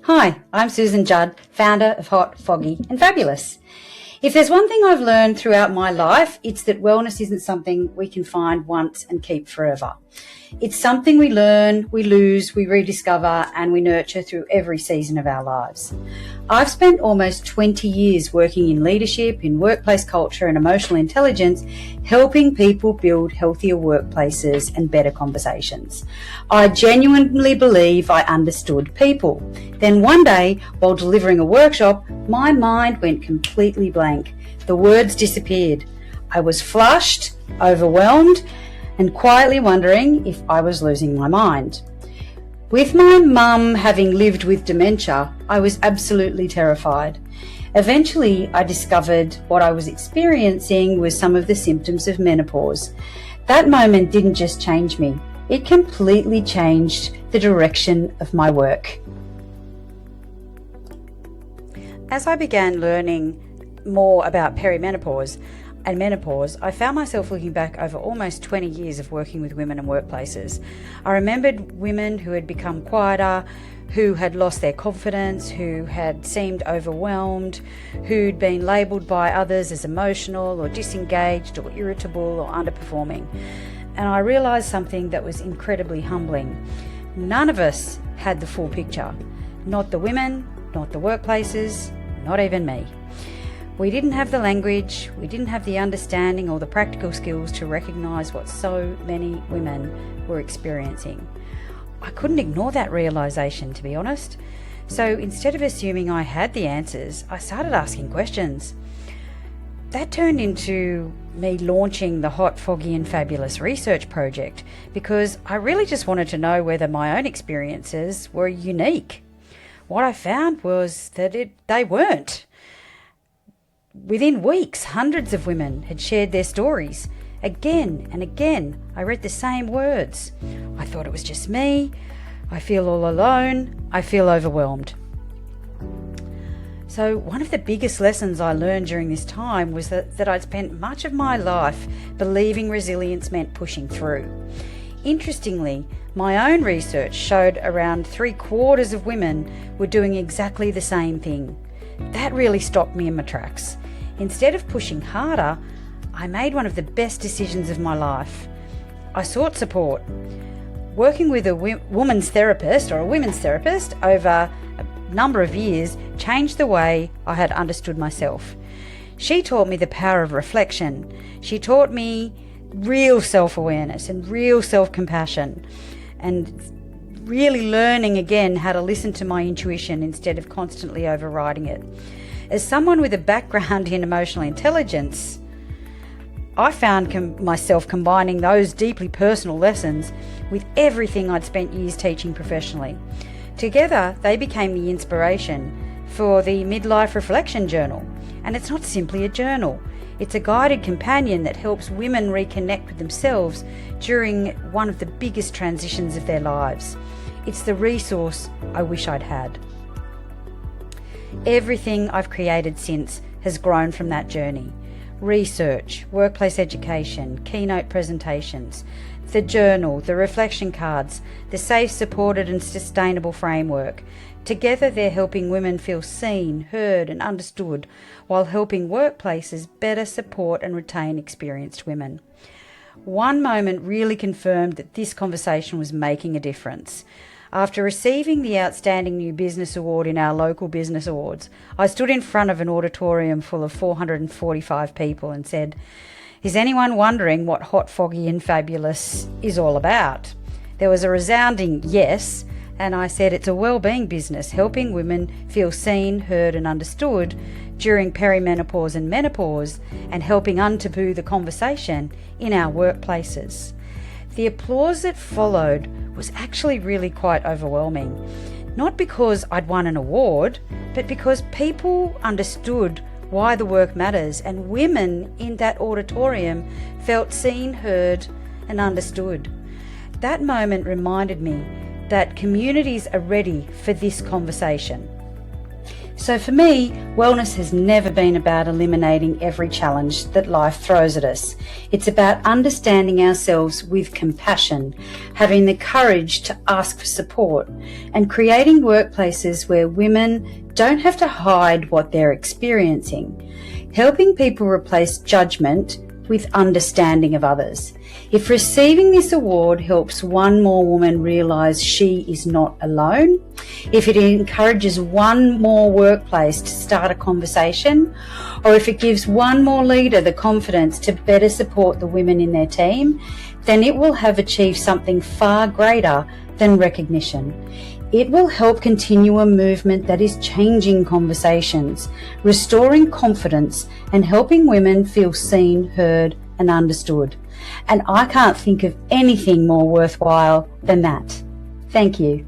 Hi, I'm Susan Judd, founder of Hot, Foggy and Fabulous. If there's one thing I've learned throughout my life, it's that wellness isn't something we can find once and keep forever. It's something we learn, we lose, we rediscover, and we nurture through every season of our lives. I've spent almost 20 years working in leadership, in workplace culture and emotional intelligence, helping people build healthier workplaces and better conversations. I genuinely believe I understood people. Then one day, while delivering a workshop, my mind went completely blank. The words disappeared. I was flushed, overwhelmed, and quietly wondering if I was losing my mind. With my mum having lived with dementia, I was absolutely terrified. Eventually, I discovered what I was experiencing was some of the symptoms of menopause. That moment didn't just change me, it completely changed the direction of my work. As I began learning more about perimenopause and menopause, I found myself looking back over almost 20 years of working with women and workplaces. I remembered women who had become quieter, who had lost their confidence, who had seemed overwhelmed, who'd been labelled by others as emotional or disengaged or irritable or underperforming. And I realised something that was incredibly humbling. None of us had the full picture. Not the women, not the workplaces, not even me. We didn't have the language, we didn't have the understanding or the practical skills to recognise what so many women were experiencing. I couldn't ignore that realisation, to be honest. So instead of assuming I had the answers, I started asking questions. That turned into me launching the Hot, Foggy and Fabulous research project because I really just wanted to know whether my own experiences were unique. What I found was that they weren't. Within weeks, hundreds of women had shared their stories. Again and again, I read the same words. I thought it was just me. I feel all alone. I feel overwhelmed. So one of the biggest lessons I learned during this time was that I'd spent much of my life believing resilience meant pushing through. Interestingly, my own research showed around 3/4 of women were doing exactly the same thing. That really stopped me in my tracks. Instead of pushing harder, I made one of the best decisions of my life. I sought support. Working with a women's therapist over a number of years changed the way I had understood myself. She taught me the power of reflection. She taught me real self-awareness and real self-compassion, and really learning again how to listen to my intuition instead of constantly overriding it. As someone with a background in emotional intelligence, I found myself combining those deeply personal lessons with everything I'd spent years teaching professionally. Together, they became the inspiration for the Midlife Reflection Journal. And it's not simply a journal. It's a guided companion that helps women reconnect with themselves during one of the biggest transitions of their lives. It's the resource I wish I'd had. Everything I've created since has grown from that journey. Research, workplace education, keynote presentations, the journal, the reflection cards, the safe, supported and sustainable framework. Together they're helping women feel seen, heard and understood while helping workplaces better support and retain experienced women. One moment really confirmed that this conversation was making a difference. After receiving the Outstanding New Business Award in our local business awards, I stood in front of an auditorium full of 445 people and said, "Is anyone wondering what Hot, Foggy and Fabulous is all about?" There was a resounding yes, and I said it's a wellbeing business helping women feel seen, heard and understood during perimenopause and menopause, and helping untaboo the conversation in our workplaces. The applause that followed was actually really quite overwhelming. Not because I'd won an award, but because people understood why the work matters, and women in that auditorium felt seen, heard and understood. That moment reminded me that communities are ready for this conversation. So for me, wellness has never been about eliminating every challenge that life throws at us. It's about understanding ourselves with compassion, having the courage to ask for support, and creating workplaces where women don't have to hide what they're experiencing, helping people replace judgment with understanding of others. If receiving this award helps one more woman realise she is not alone, if it encourages one more workplace to start a conversation, or if it gives one more leader the confidence to better support the women in their team, then it will have achieved something far greater than recognition. It will help continue a movement that is changing conversations, restoring confidence, and helping women feel seen, heard, and understood. And I can't think of anything more worthwhile than that. Thank you.